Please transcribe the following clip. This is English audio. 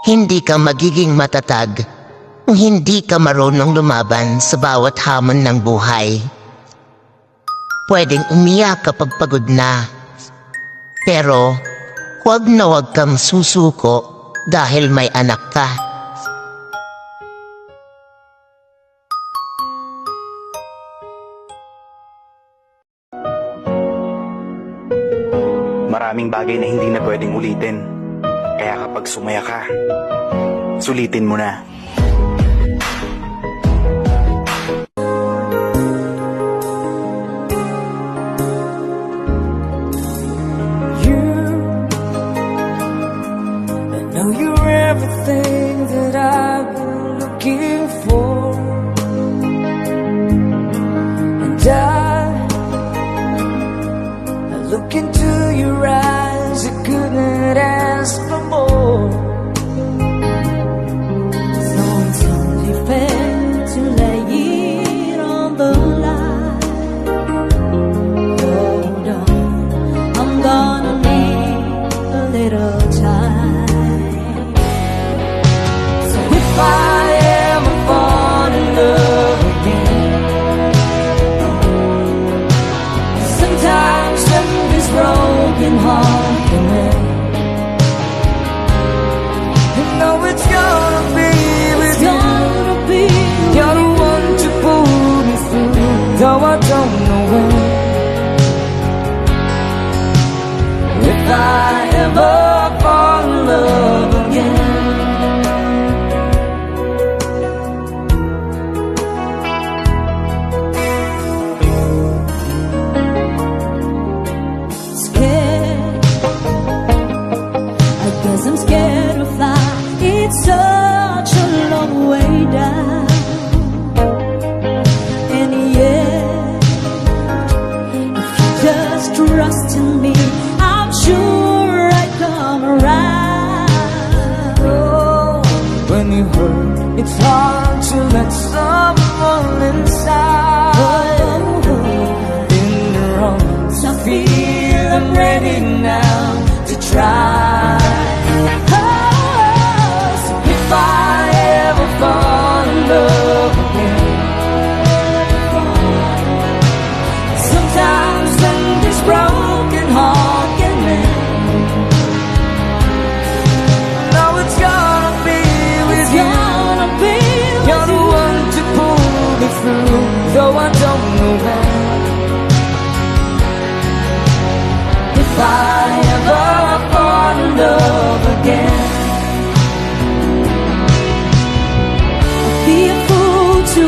Hindi ka magiging matatag kung hindi ka marunong lumaban sa bawat hamon ng buhay. Pwedeng umiyak kapag pagod na, pero huwag na huwag kang susuko dahil may anak ka. Maraming bagay na hindi na pwedeng ulitin. Kaya kapag sumaya ka, sulitin mo na. I know you're everything that I've been looking for, and I look into your eyes, I couldn't ask for more. So it's only fair to lay it on the line. Hold on, I'm gonna need a little time. So if I ever fall in love again, sometimes when this broken heart can mend, you know it's gonna be with you. You're the one to pull me through, though I don't know when. If I ever fall in love again, scared, I guess I'm scared to fly. It's such a long way down. And yet, if you just trust in me, I'm sure I'd come around. Oh, when you hurt, it's hard to let someone inside. In the arms, I feel I'm ready now to try. Oh, so if I ever fall in love again, sometimes when this broken heart can mend, no, it's gonna be with you. You're the one to pull me through, though I don't know when. If I ever fall in love again, I'd be a fool to